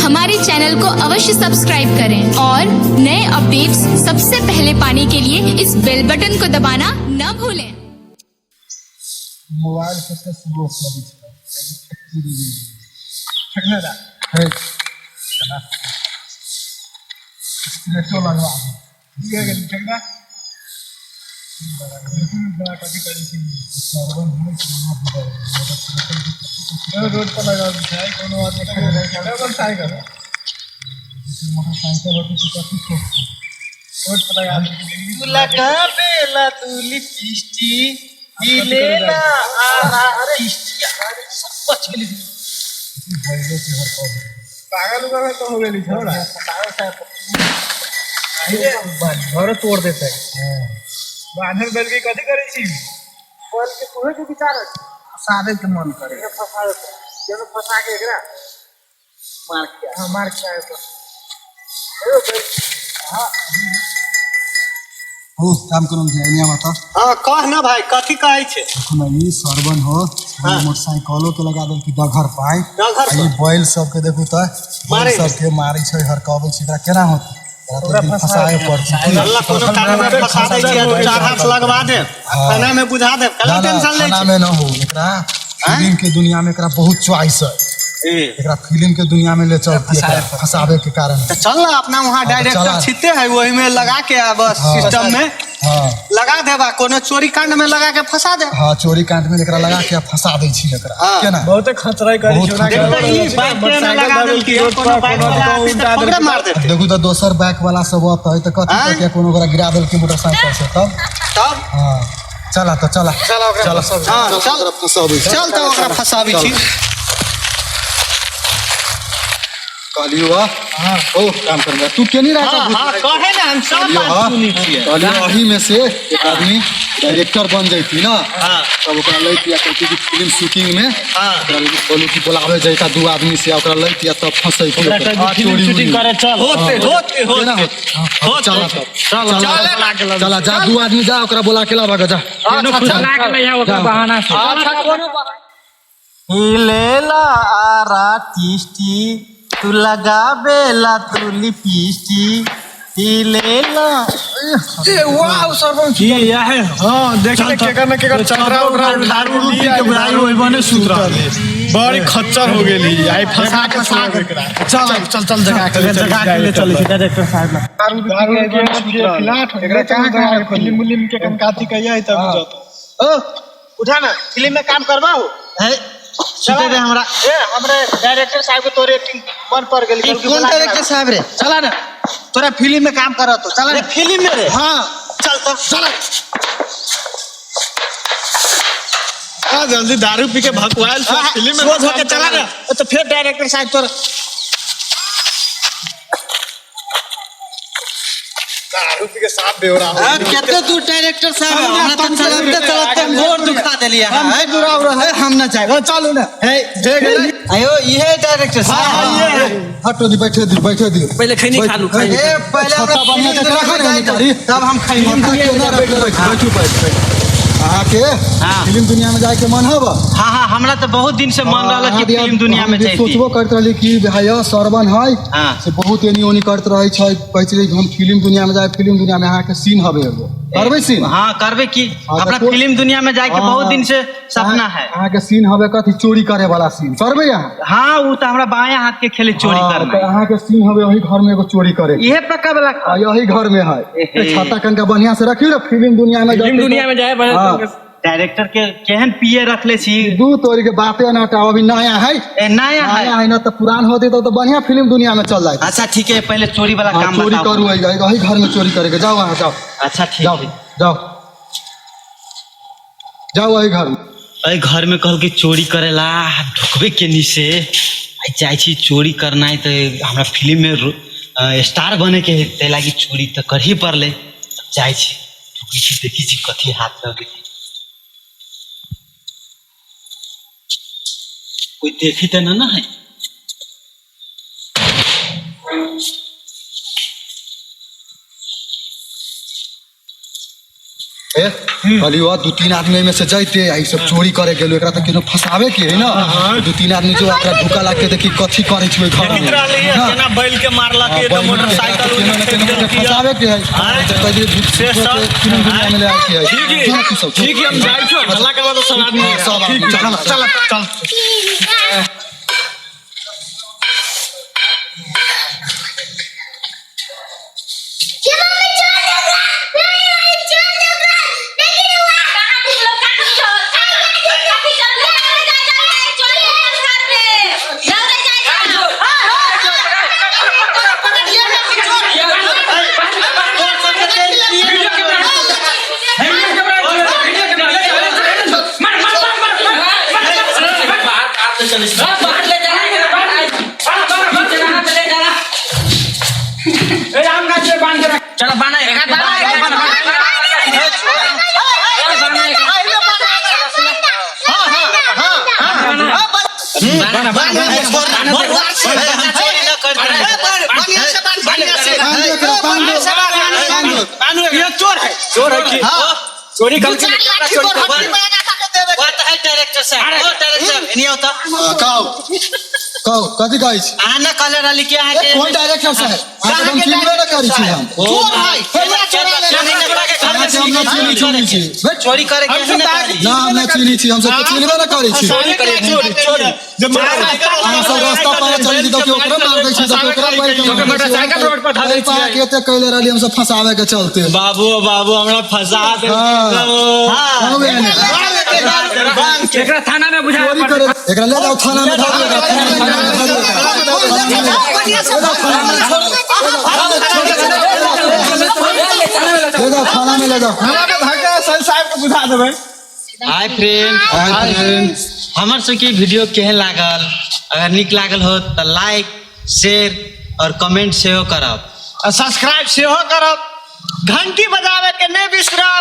हमारे चैनल को अवश्य सब्सक्राइब करें और नए अपडेट्स सबसे पहले पाने के लिए इस बेल बटन को दबाना न भूलें। मोबाइल से रोड पर लगा मोटरसाइकिल रोड पर लगा बेला तू लिपस्टिक गिलेला बच गेली पागल तो हो गई छोड़ा घर तोड़ देता है बांधल बैल के कथी करे छी बोल के तोहे के विचार सादे के मन करे फंसा देता जब फंसा के एकरा मार के आए तो हां हो काम करम जे एनिया माता हां कह ना भाई कथी कहै छे हम ई सरबन हो मोटरसाइकिलो के लगा देल कि डगर पाए ई बैल सब के देखू त बैल सब के मारै छै हरकाबै छै एकरा केना होत ओकरा फसाए पड़ अल्लाह कोनो काम में फंसा दे छै चार हाथ लगवा दे खाना में बुझा दे कल टेंशन ले खाना में न हो एकरा फिल्म के दुनिया में एकरा बहुत चॉइस है एकरा फिल्म के दुनिया में ले चलती है फसावे के कारण तो चल ना अपना वहां डायरेक्टर छिते है वही में लगा के बस सिस्टम में लगा देबा कोनो चोरी कांड में लगा के फंसा दे हां चोरी कांड में एकरा लगा के फंसा दे छी एकरा केना बहुत खतरा करी छोरा के बाइक के ना लगा देल की कोनो बाइक वाला पकड़े मार दे देखू त दोसर बाइक वाला सब अब है त कथि के कोनो ओकरा गिरा देल की मोटरसाइकिल से तब हां चला तो चला चला सब चल फंसाबै चल त ओकरा फंसाबै छी कालियो हां ओ काम करबा तू केनी रहा हां कहे ना हम सब बात सुनी छिए कालियो अही में से एक आदमी डायरेक्टर बन जैती ना तब ओकरा लैत या करती कि फिल्म शूटिंग में बोलू कि बुलावे जैता दो आदमी से ओकरा लैत या तब फंसै फिल्म शूटिंग करे चल होते हो चला जा दो आदमी जा ओकरा बुला के लावा जा चला के ले ओकरा बहाना से अच्छा कोनो हिलेला आराटिस्टी तू लगा बेला तू लिपस्टिक हिलेला ए वाओ सरबन जी है हां देख ले के कर चंद्रा उधरा दारू पी के बुलाई होई बने सुतरा बड़ी खच्चर हो गेली आई फंसा के चल जगह के ले चल डायरेक्टर साहब दारू के फ्लैट एकरा कहां फिल्म के कंकाती कहिया है तब जातो ओ उठा ना फिल्म में काम करवाओ है चला रे हमरा हमरे डायरेक्टर साहब के तोरे एक्टिंग मन पर गेल कौन डायरेक्टर साहब रे चला ना तोरा फिल्म में काम कर तो चला रे फिल्म में रे हां चल तो चला जल्दी दारू पी के भगवाइल सब फिल्म में सोच होके चला रे तो फिर डायरेक्टर साहब तोरा दारू पी के साथ बेवरा हो कितने दूर डायरेक्टर साहब हमरा तो चलते मोर दुखा देलिया है दुराव रहे हम ना चाहे चलो ना है आयो ये डायरेक्टर साहब ये हटो दी बैठे दी पहले खैनी खा लूं पहले छत्ता बढ़िया से रखा नहीं तब हम खाएंगे बैठो आके फिल्म दुनिया में जाए के मन हबा हां हमरा तो बहुत दिन से मन रहल कि फिल्म दुनिया में जाइती सोचबो करत रहली कि भाई सरबन है से बहुत एनी ओनी करत रहै छै कहै छै हम फिल्म दुनिया में जाए फिल्म दुनिया में के सीन हबे एगो करबै सीन हां करबै की हमरा फिल्म दुनिया में जाए के बहुत दिन से सपना है के सीन हबे कथि चोरी करे वाला सीन करबै यहां हां वो तो हमरा बायां हाथ के खेले चोरी करना अहाँ के सीन हबे वही घर में एगो चोरी करे इहे पक्का वाला यही घर में है छाता कनका बढ़िया से रखी रे फिल्म दुनिया में जाए डायरेक्टर के केहन पिए रखले छी दू तोरी के बातें ना हटाओ अभी नया है नया है ना तो पुरान होते तो बढ़िया फिल्म दुनिया में चल जाए अच्छा ठीक है पहले चोरी वाला काम चोरी करू वही घर में चोरी करके जाओ वहां जाओ अच्छा ठीक है जाओ वही घर में घर में कहल के चोरी करेला ढुकबे के नीचे आई चाहे छी चोरी करना है तो हमरा फिल्म में स्टार बने के ते लागी चोरी तो कर ही पड़ले चाहे छी ढुकी छी देखी छी कथी हाथ लगे कोई देखी तो ना है कहली वो 2-3 आदमी में से जाते आई सब चोरी करे गेलो एकरा त केनो फसावे के है ना 2-3 आदमी जो एकरा धोखा लाग के देखी कथी करे छै घर में केना बैल के मारला के तो मोटरसाइकिल फसावे के है कहली दुनिया में ले आके है ठीक है हम जाई छो हल्ला करवा तो सब आदमी चल चलो बाना चोर है चोरी कर डायरेक्टर साहब नहीं होता कहो कथी कहै छी आना कलर वाली क्या है कौन डायरेक्टर साहब हम चिन्हबे न करै छी हम चोर है चोरी करे के ना हम न चिन्है छी हम सब चिन्हबे न करै छी चोरी जब हम सब रास्ता पर चलै छी त ओकरा मार दै छी त ओकरा बैठ मोटरसाइकिल रोड पर धा दै छी के एते कइले रहली हम सब फसावे के चलते बाबू हमरा फंसा दे एकरा थाना में बुझा एकरा ले जाओ थाना में धार थाना में ले जाओ साहब के बुझा देबै हाय फ्रेंड हमर सबके वीडियो केहन लागल अगर निक लागल हो तो लाइक शेयर और कमेंट सेहो करब सब्सक्राइब सेहो करब घंटी बजावे के नहीं बिसरब।